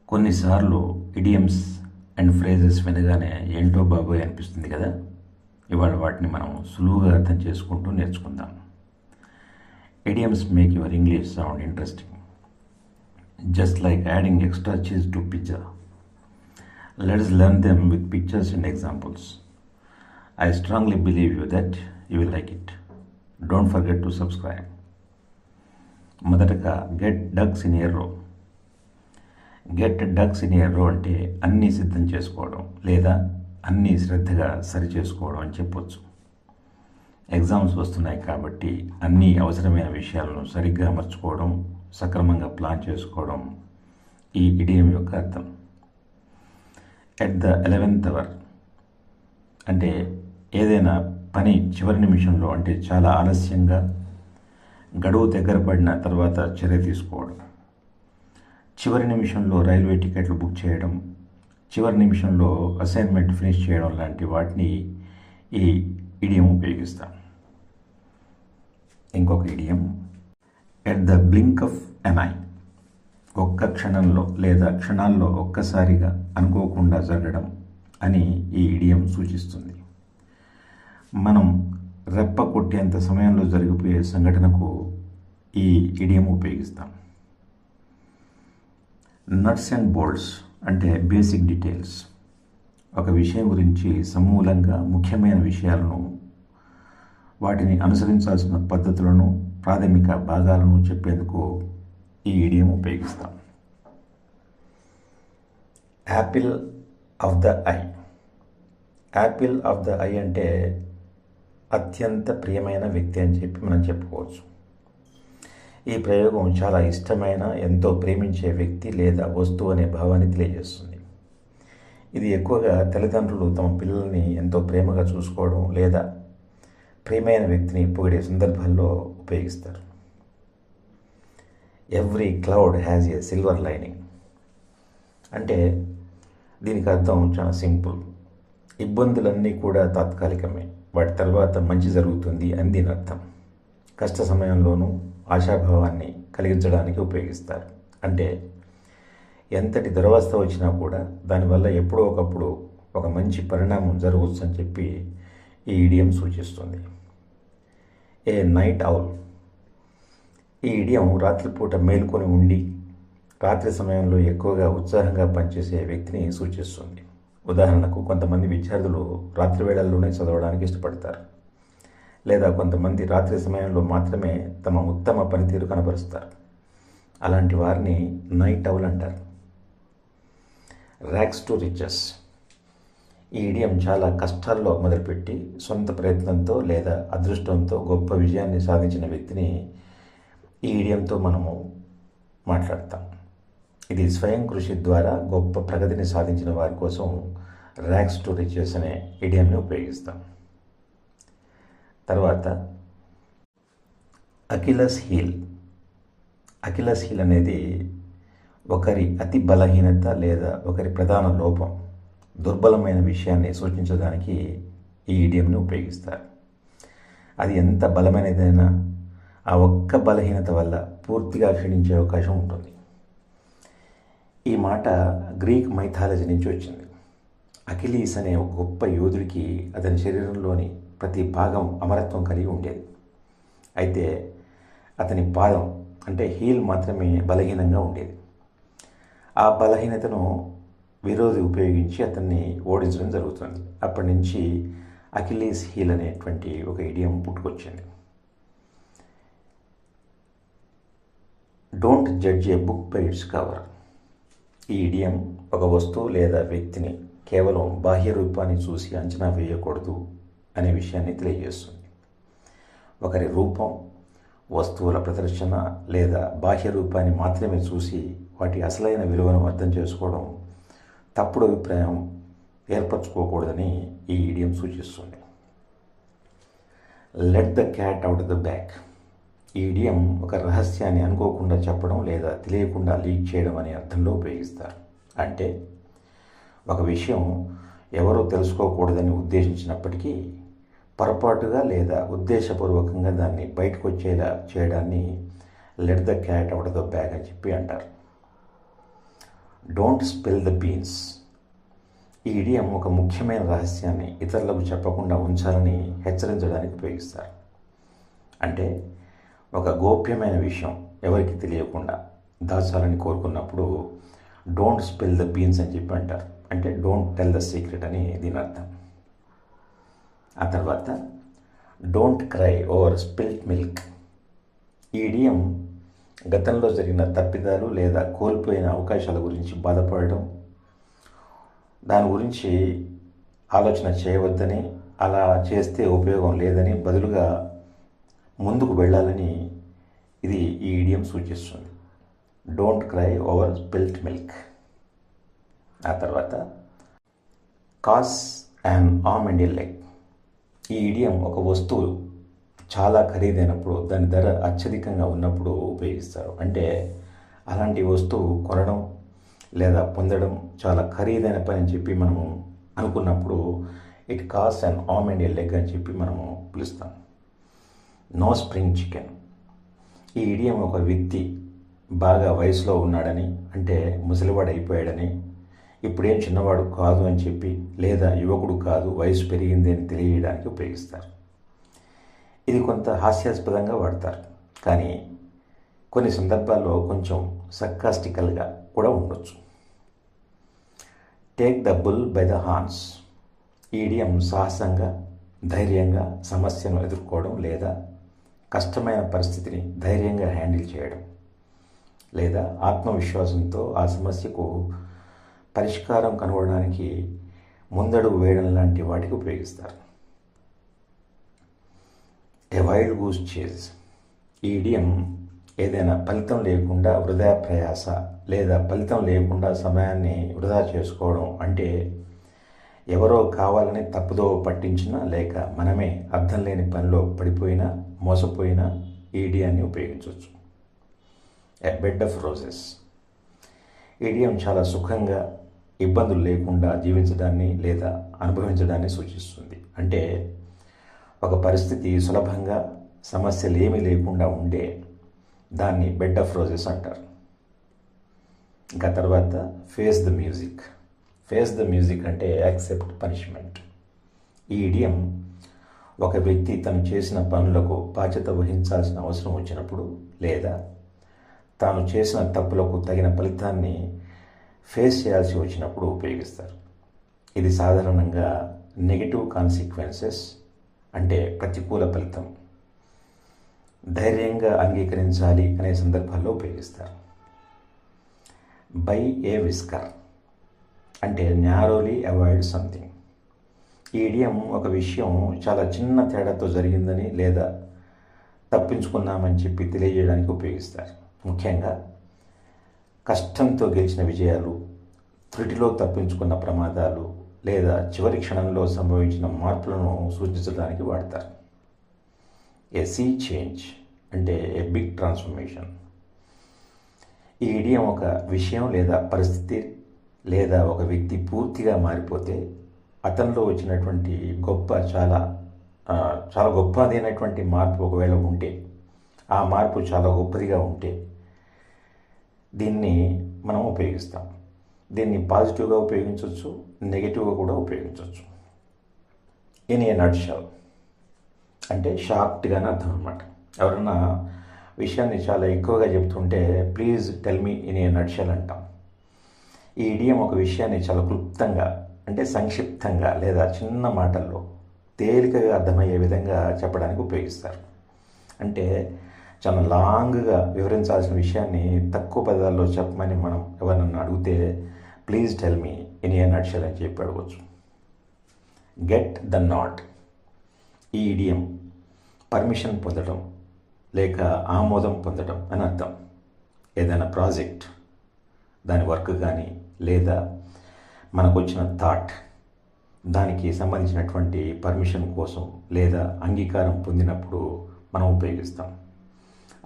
కొన్నిసార్లు idioms and phrases వినగానే ఏంటో బాబోయ్ అనిపిస్తుంది కదా. ఇవాళ వాటిని మనం సులువుగా అర్థం చేసుకుంటూ నేర్చుకుందాం. Idioms make your English sound interesting, just like adding extra cheese to pizza. Let's learn them with pictures and examples. I strongly believe you that you will like it. Don't forget to subscribe. మొదటగా get ducks in a రో. Get ducks in a రో అంటే అన్నీ సిద్ధం చేసుకోవడం లేదా అన్నీ శ్రద్ధగా సరి చేసుకోవడం అని చెప్పొచ్చు. ఎగ్జామ్స్ వస్తున్నాయి కాబట్టి అన్ని అవసరమైన విషయాలను సరిగ్గా అమర్చుకోవడం, సక్రమంగా ప్లాన్ చేసుకోవడం ఈ ఇడియం యొక్క అర్థం. ఎట్ ద 11th hour అంటే ఏదైనా పని చివరి నిమిషంలో, అంటే చాలా ఆలస్యంగా గడువు దగ్గర పడిన తర్వాత చర్య తీసుకోవడం. చివరి నిమిషంలో రైల్వే టికెట్లు బుక్ చేయడం, చివరి నిమిషంలో అసైన్మెంట్ ఫినిష్ చేయడం లాంటి వాటిని ఈ ఇడియం ఉపయోగిస్తాం. ఇంకొక idiom at the blink of an eye. ఒక్క క్షణంలో లేదా క్షణాల్లో ఒక్కసారిగా అనుకోకుండా జరగడం అని ఈ ఇడియం సూచిస్తుంది. మనం రెప్ప కొట్టేంత సమయంలో జరిగిపోయే సంఘటనకు ఈ ఇడియం ఉపయోగిస్తాం. నట్స్ అండ్ బోల్ట్స్ అంటే బేసిక్ డీటెయిల్స్. ఒక విషయం గురించి సమూలంగా ముఖ్యమైన విషయాలను, వాటిని అనుసరించాల్సిన పద్ధతులను, ప్రాథమిక భాగాలను చెప్పేందుకు ఈ ఇడియం ఉపయోగిస్తాం. Apple of the I. Apple of the I అంటే అత్యంత ప్రియమైన వ్యక్తి అని చెప్పి మనం చెప్పుకోవచ్చు. ఈ ప్రయోగం చాలా ఇష్టమైన, ఎంతో ప్రేమించే వ్యక్తి లేదా వస్తువు అనే భావాన్ని తెలియజేస్తుంది. ఇది ఎక్కువగా తల్లిదండ్రులు తమ పిల్లల్ని ఎంతో ప్రేమగా చూసుకోవడం లేదా ప్రియమైన వ్యక్తిని పొగిడే సందర్భాల్లో ఉపయోగిస్తారు. Every cloud has a silver lining అంటే దీనికి అర్థం చాలా సింపుల్. ఇబ్బందులన్నీ కూడా తాత్కాలికమే, వాటి తర్వాత మంచి జరుగుతుంది అని దీని అర్థం. కష్ట సమయంలోనూ ఆశాభావాన్ని కలిగించడానికి ఉపయోగిస్తారు. అంటే ఎంతటి దురవస్థ వచ్చినా కూడా దానివల్ల ఎప్పుడో ఒకప్పుడు ఒక మంచి పరిణామం జరగవచ్చు అని చెప్పి ఈ ఇడియం సూచిస్తుంది. ఏ నైట్ ఔల్. ఈ ఇడియం రాత్రిపూట మేల్కొని ఉండి రాత్రి సమయంలో ఎక్కువగా ఉత్సాహంగా పనిచేసే వ్యక్తిని సూచిస్తుంది. ఉదాహరణకు కొంతమంది విద్యార్థులు రాత్రి వేళల్లోనే చదవడానికి ఇష్టపడతారు, లేదా కొంతమంది రాత్రి సమయంలో మాత్రమే తమ ఉత్తమ పనితీరు కనబరుస్తారు. అలాంటి వారిని నైట్ ఔల్ అంటారు. Rags to riches. ఈ ఇడియం చాలా కష్టాల్లో మొదలుపెట్టి సొంత ప్రయత్నంతో లేదా అదృష్టంతో గొప్ప విజయాన్ని సాధించిన వ్యక్తిని ఈ ఇడియంతో మనము మాట్లాడతాం. ఇది స్వయం కృషి ద్వారా గొప్ప ప్రగతిని సాధించిన వారి కోసం ర్యాగ్స్ టు రిచెస్ అనే ఇడియంని ఉపయోగిస్తాం. తర్వాత అకిలస్ హీల్. అకిలస్ హీల్ అనేది ఒకరి అతి బలహీనత లేదా ఒకరి ప్రధాన లోపం, దుర్బలమైన విషయాన్ని సూచించడానికి ఈ ఇడియంని ఉపయోగిస్తారు. అది ఎంత బలమైనదైనా ఆ ఒక్క బలహీనత వల్ల పూర్తిగా క్షీణించే అవకాశం ఉంటుంది. ఈ మాట గ్రీక్ మైథాలజీ నుంచి వచ్చింది. అకిలీస్ అనే ఒక గొప్ప యోధుడికి అతని శరీరంలోని ప్రతి భాగం అమరత్వం కలిగి ఉండేది. అయితే అతని పాదం అంటే హీల్ మాత్రమే బలహీనంగా ఉండేది. ఆ బలహీనతను విరోధి ఉపయోగించి అతన్ని ఓడించడం జరుగుతుంది. అప్పటి నుంచి అకిలీస్ హీల్ అనేటువంటి ఒక ఇడియం పుట్టుకొచ్చింది. Don't judge a book by its cover. ఈ ఇడియం ఒక వస్తువు లేదా వ్యక్తిని కేవలం బాహ్య రూపాన్ని చూసి అంచనా వేయకూడదు అనే విషయాన్ని తెలియజేస్తుంది. ఒకరి రూపం, వస్తువుల ప్రదర్శన లేదా బాహ్య రూపాన్ని మాత్రమే చూసి వాటి అసలైన విలువను అర్థం చేసుకోవడం, తప్పుడు అభిప్రాయం ఏర్పరచుకోకూడదని ఈ ఇడియం సూచిస్తుంది. Let the cat out the bag. ఈ ఇడియం ఒక రహస్యాన్ని అనుకోకుండా చెప్పడం లేదా తెలియకుండా లీక్ చేయడం అనే అర్థంలో ఉపయోగిస్తారు. అంటే ఒక విషయం ఎవరో తెలుసుకోకూడదని ఉద్దేశించినప్పటికీ పొరపాటుగా లేదా ఉద్దేశపూర్వకంగా దాన్ని బయటకు వచ్చేలా చేయడాన్ని let the cat out of the bag అని చెప్పి అంటారు. Don't spill the beans. ఈ ఇడియం ఒక ముఖ్యమైన రహస్యాన్ని ఇతరులకు చెప్పకుండా ఉంచాలని హెచ్చరించడానికి ఉపయోగిస్తారు. అంటే ఒక గోప్యమైన విషయం ఎవరికి తెలియకుండా దాచాలని కోరుకున్నప్పుడు డోంట్ స్పిల్ ద బీన్స్ అని చెప్పి అంటారు. అంటే డోంట్ టెల్ ద సీక్రెట్ అని దీని అర్థం. ఆ తర్వాత don't cry over spilled milk. ఈ ఇడియం గతంలో జరిగిన తప్పిదాలు లేదా కోల్పోయిన అవకాశాల గురించి బాధపడడం, దాని గురించి ఆలోచన చేయవద్దని, అలా చేస్తే ఉపయోగం లేదని, బదులుగా ముందుకు వెళ్ళాలని ఇది ఈ ఇడియం సూచిస్తుంది. Don't cry over spilled milk. ఆ తర్వాత cos and arm and a leg. ఈ ఇడియం ఒక వస్తువు చాలా ఖరీదైనప్పుడు, దాని ధర అత్యధికంగా ఉన్నప్పుడు ఉపయోగిస్తారు. అంటే అలాంటి వస్తువు కొనడం లేదా పొందడం చాలా ఖరీదైన పని అని చెప్పి మనము అనుకున్నప్పుడు it cost and arm and a leg అని చెప్పి మనము పిలుస్తాం. No spring chicken. ఈ ఇడియం ఒక వ్యక్తి బాగా వయసులో ఉన్నాడని, అంటే ముసలివాడు అయిపోయాడని, ఇప్పుడేం చిన్నవాడు కాదు అని చెప్పి, లేదా యువకుడు కాదు వయసు పెరిగింది అని తెలియజేయడానికి ఉపయోగిస్తారు. ఇది కొంత హాస్యాస్పదంగా వాడతారు, కానీ కొన్ని సందర్భాల్లో కొంచెం సర్కాస్టికల్గా కూడా ఉండొచ్చు. Take the bull by the horns. ఈ ఇడియం సాహసంగా, ధైర్యంగా సమస్యను ఎదుర్కోవడం లేదా కష్టమైన పరిస్థితిని ధైర్యంగా హ్యాండిల్ చేయడం, లేదా ఆత్మవిశ్వాసంతో ఆ సమస్యకు పరిష్కారం కనుగొనడానికి ముందడుగు వేయడం లాంటి వాటికి ఉపయోగిస్తారు. ఏ వైల్డ్ గూస్ చేజ్. ఈ ఇడియం ఏదైనా ఫలితం లేకుండా వృధా ప్రయాస లేదా ఫలితం లేకుండా సమయాన్ని వృధా చేసుకోవడం, అంటే ఎవరో కావాలని తప్పుదో పట్టించినా లేక మనమే అర్థం లేని పనిలో పడిపోయినా మోసపోయినా ఈ ఇడియాన్ని ఉపయోగించవచ్చు. ఎ బెడ్ ఆఫ్ రోజెస్. ఇడియం చాలా సుఖంగా, ఇబ్బందులు లేకుండా జీవించడాన్ని లేదా అనుభవించడాన్ని సూచిస్తుంది. అంటే ఒక పరిస్థితి సులభంగా, సమస్యలు ఏమీ లేకుండా ఉండే దాన్ని బెడ్ ఆఫ్ రోజెస్ అంటారు. ఇంకా తర్వాత face the music. Face the music అంటే యాక్సెప్ట్ పనిష్మెంట్. ఈ ఇడియం ఒక వ్యక్తి తను చేసిన పనులకు బాధ్యత వహించాల్సిన అవసరం వచ్చినప్పుడు, లేదా తాను చేసిన తప్పులకు తగిన ఫలితాన్ని ఫేస్ చేయాల్సి వచ్చినప్పుడు ఉపయోగిస్తారు. ఇది సాధారణంగా నెగిటివ్ కాన్సిక్వెన్సెస్, అంటే ప్రతికూల ఫలితం, ధైర్యంగా అంగీకరించాలి అనే సందర్భాల్లో ఉపయోగిస్తారు. బై ఏ విస్కర్ అంటే న్యారోలీ అవాయిడ్ సంథింగ్. ఈ ఇడియం ఒక విషయం చాలా చిన్న తేడాతో జరిగిందని లేదా తప్పించుకున్నామని చెప్పి తెలియజేయడానికి ఉపయోగిస్తారు. ముఖ్యంగా కష్టంతో గెలిచిన విజయాలు, త్రుటిలో తప్పించుకున్న ప్రమాదాలు లేదా చివరి క్షణంలో సంభవించిన మార్పులను సూచించడానికి వాడతారు. ఏ సీ చేంజ్ అంటే ఏ బిగ్ ట్రాన్స్ఫర్మేషన్. ఈ ఇడియం ఒక విషయం లేదా పరిస్థితి లేదా ఒక వ్యక్తి పూర్తిగా మారిపోతే, అతనిలో వచ్చినటువంటి చాలా గొప్పదైనటువంటి మార్పు ఒకవేళ ఉంటే, ఆ మార్పు చాలా గొప్పదిగా ఉంటే దీన్ని మనం ఉపయోగిస్తాం. దీన్ని పాజిటివ్గా ఉపయోగించవచ్చు, నెగిటివ్గా కూడా ఉపయోగించవచ్చు. ఇన్ ఏ నట్షెల్ అంటే షార్ట్గా అని అర్థం అనమాట. ఎవరన్నా విషయాన్ని చాలా ఎక్కువగా చెప్తుంటే please tell me in a nutshell అంటాం. ఈ ఇడియం ఒక విషయాన్ని చాలా క్లుప్తంగా, అంటే సంక్షిప్తంగా లేదా చిన్న మాటల్లో తేలికగా అర్థమయ్యే విధంగా చెప్పడానికి ఉపయోగిస్తారు. అంటే చాలా లాంగ్గా వివరించాల్సిన విషయాన్ని తక్కువ పదాల్లో చెప్పమని మనం ఎవరన్నా అడిగితే please tell me in a nutshell అని చెప్పి అడగవచ్చు. Get the not. ఈ ఇడియం పర్మిషన్ పొందడం లేక ఆమోదం పొందడం అని అర్థం. ఏదైనా ప్రాజెక్ట్, దాని వర్క్ కానీ లేదా మనకు వచ్చిన థాట్, దానికి సంబంధించినటువంటి పర్మిషన్ కోసం లేదా అంగీకారం పొందినప్పుడు మనం ఉపయోగిస్తాం.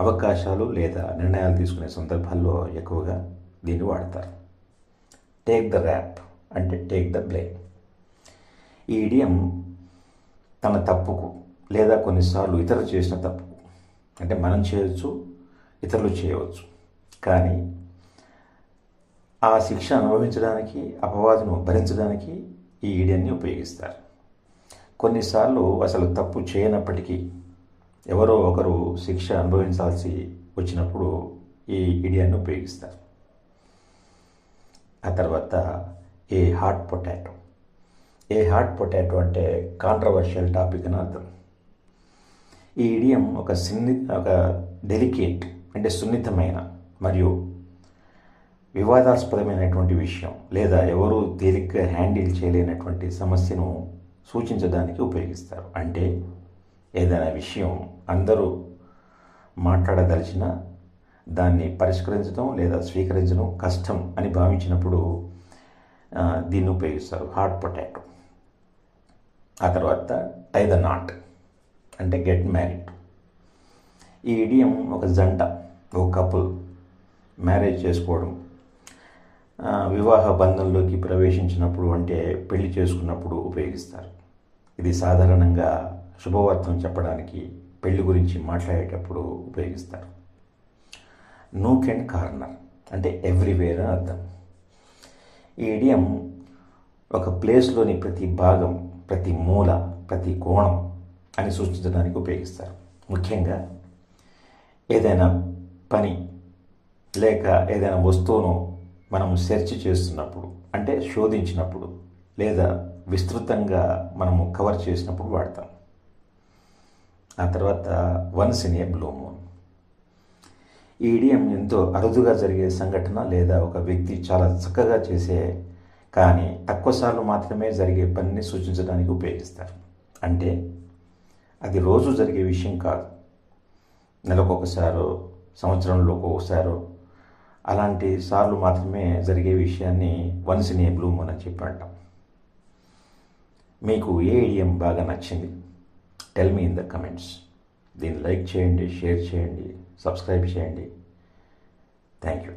అవకాశాలు లేదా నిర్ణయాలు తీసుకునే సందర్భాల్లో ఎక్కువగా దీన్ని వాడతారు. టేక్ ద ర్యాప్ అంటే టేక్ ద బ్లేమ్. ఈ ఇడియం తన తప్పుకు లేదా కొన్నిసార్లు ఇతరులు చేసిన తప్పుకు, అంటే మనం చేయవచ్చు, ఇతరులు చేయవచ్చు, కానీ ఆ శిక్ష అనుభవించడానికి, అపవాదును భరించడానికి ఈ ఈడియన్ని ఉపయోగిస్తారు. కొన్నిసార్లు అసలు తప్పు చేయనప్పటికీ ఎవరో ఒకరు శిక్ష అనుభవించాల్సి వచ్చినప్పుడు ఈ ఈడియన్ని ఉపయోగిస్తారు. ఆ తర్వాత ఏ హాట్ పొటాటో. ఏ హాట్ పొటాటో అంటే కాంట్రవర్షియల్ టాపిక్ అని అర్థం. ఈ ఇడియం ఒక డెలికేట్ అంటే సున్నితమైన మరియు వివాదాస్పదమైనటువంటి విషయం లేదా ఎవరు తేలిగ్గా హ్యాండిల్ చేయలేనటువంటి సమస్యను సూచించడానికి ఉపయోగిస్తారు. అంటే ఏదైనా విషయం అందరూ మాట్లాడదలిచిన దాన్ని పరిష్కరించడం లేదా స్వీకరించడం కష్టం అని భావించినప్పుడు దీన్ని ఉపయోగిస్తారు, హాట్ పొటాటో. ఆ తర్వాత టై ద నాట్ అంటే గెట్ మ్యారీడ్. ఈ ఇడియం ఒక జంట, ఒక కపుల్ మ్యారేజ్ చేసుకోవడం, వివాహ బంధంలోకి ప్రవేశించినప్పుడు అంటే పెళ్లి చేసుకున్నప్పుడు ఉపయోగిస్తారు. ఇది సాధారణంగా శుభవార్తను చెప్పడానికి, పెళ్లి గురించి మాట్లాడేటప్పుడు ఉపయోగిస్తారు. నూక్ అండ్ కార్నర్ అంటే ఎవ్రీవేర్ అని అర్థం. ఈ ఇడియం ఒక ప్లేస్లోని ప్రతి భాగం, ప్రతి మూల, ప్రతి కోణం అని సూచించడానికి ఉపయోగిస్తారు. ముఖ్యంగా ఏదైనా పని లేక ఏదైనా వస్తువును మనం సెర్చ్ చేస్తున్నప్పుడు అంటే శోధించినప్పుడు లేదా విస్తృతంగా మనము కవర్ చేసినప్పుడు వాడతాం. ఆ తర్వాత once in a blue moon. ఈ ఇడియం ఎంతో అరుదుగా జరిగే సంఘటన లేదా ఒక వ్యక్తి చాలా చక్కగా చేసే కానీ తక్కువసార్లు మాత్రమే జరిగే పనిని సూచించడానికి ఉపయోగిస్తారు. అంటే అది రోజు జరిగే విషయం కాదు, నెలకొకసారో సంవత్సరంలో ఒకసారో అలాంటి సార్లు మాత్రమే జరిగే విషయాన్ని once in a blue moon అని చెప్పి అంటాం. మీకు ఏ ఇడియం బాగా నచ్చింది? Tell me in the comments. దీన్ని లైక్ చేయండి, షేర్ చేయండి, సబ్స్క్రైబ్ చేయండి. Thank you.